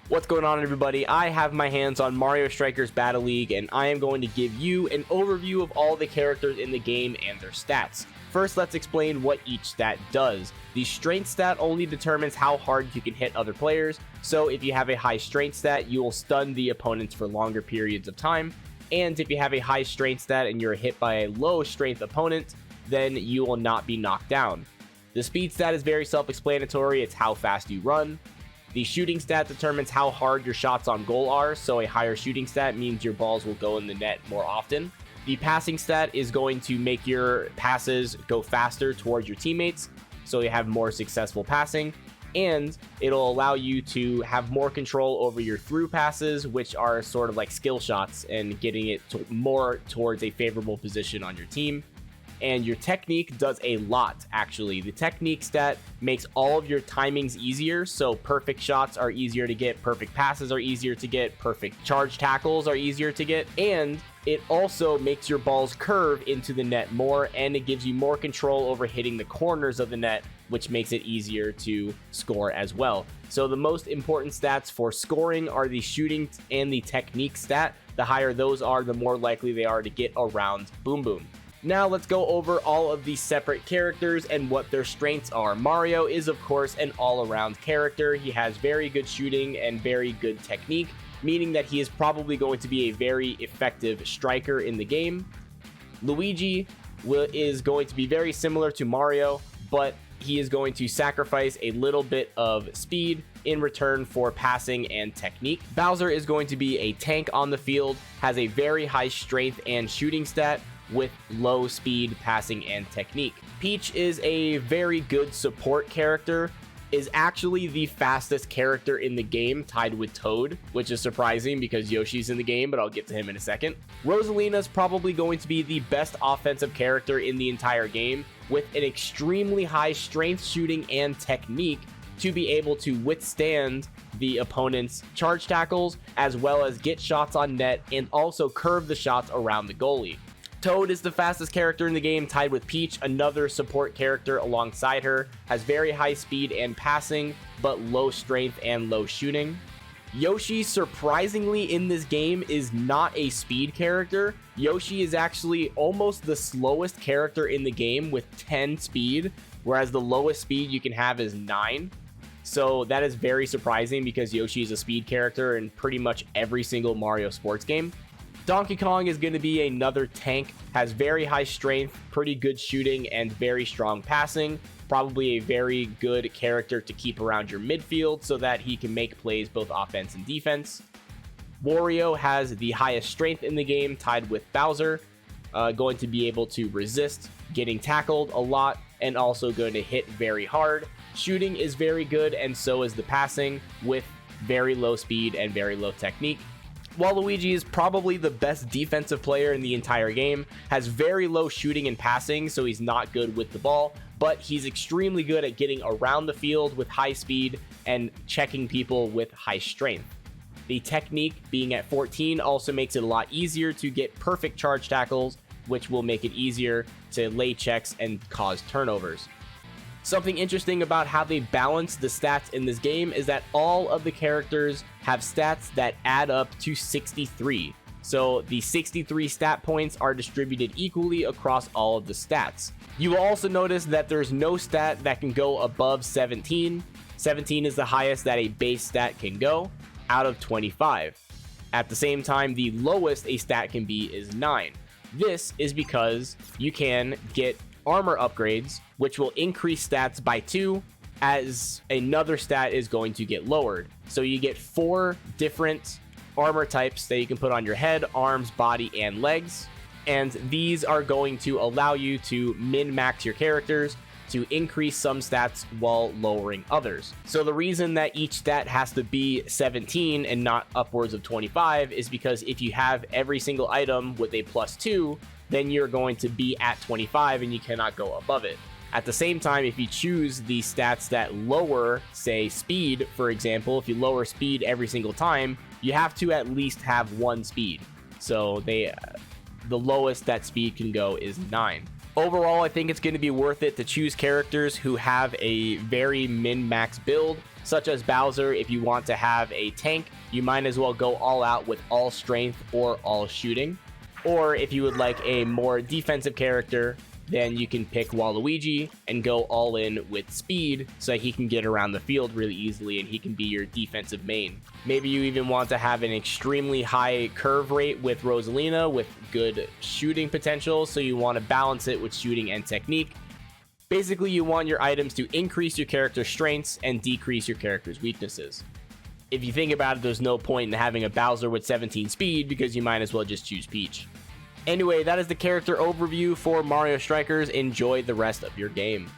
What's going on, everybody? I have my hands on Mario Strikers Battle League, and I am going to give you an overview of all the characters in the game and their stats. First, let's explain what each stat does. The strength stat only determines how hard you can hit other players, so if you have a high strength stat, you will stun the opponents for longer periods of time, and if you have a high strength stat and you're hit by a low strength opponent, then you will not be knocked down. The speed stat is very self-explanatory, it's how fast you run. The shooting stat determines how hard your shots on goal are, so a higher shooting stat means your balls will go in the net more often. The passing stat is going to make your passes go faster towards your teammates, so you have more successful passing, and it'll allow you to have more control over your through passes, which are sort of like skill shots and getting it more towards a favorable position on your team. And your technique does a lot, actually. The technique stat makes all of your timings easier, so perfect shots are easier to get, perfect passes are easier to get, perfect charge tackles are easier to get, and it also makes your balls curve into the net more, and it gives you more control over hitting the corners of the net, which makes it easier to score as well. So the most important stats for scoring are the shooting and the technique stat. The higher those are, the more likely they are to get around Boom Boom. Now let's go over all of these separate characters and what their strengths are. Mario is, of course, an all-around character. He has very good shooting and very good technique, meaning that he is probably going to be a very effective striker in the game. Luigi is going to be very similar to Mario, but he is going to sacrifice a little bit of speed in return for passing and technique. Bowser is going to be a tank on the field, has a very high strength and shooting stat, with low speed, passing, and technique. Peach is a very good support character, is actually the fastest character in the game, tied with Toad, which is surprising because Yoshi's in the game, but I'll get to him in a second. Rosalina's probably going to be the best offensive character in the entire game, with an extremely high strength, shooting, and technique to be able to withstand the opponent's charge tackles, as well as get shots on net and also curve the shots around the goalie. Toad is the fastest character in the game, tied with Peach, another support character alongside her, has very high speed and passing, but low strength and low shooting. Yoshi, surprisingly in this game, is not a speed character. Yoshi is actually almost the slowest character in the game with 10 speed, whereas the lowest speed you can have is 9. So that is very surprising because Yoshi is a speed character in pretty much every single Mario sports game. Donkey Kong is going to be another tank, has very high strength, pretty good shooting, and very strong passing. Probably a very good character to keep around your midfield so that he can make plays both offense and defense. Wario has the highest strength in the game, tied with Bowser, going to be able to resist getting tackled a lot, and also going to hit very hard. Shooting is very good, and so is the passing, with very low speed and very low technique. While Luigi is probably the best defensive player in the entire game, has very low shooting and passing, so he's not good with the ball, but he's extremely good at getting around the field with high speed and checking people with high strength. The technique being at 14 also makes it a lot easier to get perfect charge tackles, which will make it easier to lay checks and cause turnovers. Something interesting about how they balance the stats in this game is that all of the characters have stats that add up to 63. So the 63 stat points are distributed equally across all of the stats. You will also notice that there's no stat that can go above 17. 17 is the highest that a base stat can go out of 25. At the same time, the lowest a stat can be is 9. This is because you can get armor upgrades, which will increase stats by 2 as another stat is going to get lowered. So you get 4 different armor types that you can put on your head, arms, body, and legs. And these are going to allow you to min-max your characters to increase some stats while lowering others. So the reason that each stat has to be 17 and not upwards of 25 is because if you have every single item with a +2, then you're going to be at 25 and you cannot go above it. At the same time, if you choose the stats that lower, say, speed, for example, if you lower speed every single time, you have to at least have 1 speed. So the lowest that speed can go is 9. Overall, I think it's going to be worth it to choose characters who have a very min-max build, such as Bowser. If you want to have a tank, you might as well go all out with all strength or all shooting. Or if you would like a more defensive character, then you can pick Waluigi and go all in with speed so that he can get around the field really easily and he can be your defensive main. Maybe you even want to have an extremely high curve rate with Rosalina with good shooting potential, so you want to balance it with shooting and technique. Basically, you want your items to increase your character's strengths and decrease your character's weaknesses. If you think about it, there's no point in having a Bowser with 17 speed because you might as well just choose Peach. Anyway, that is the character overview for Mario Strikers. Enjoy the rest of your game.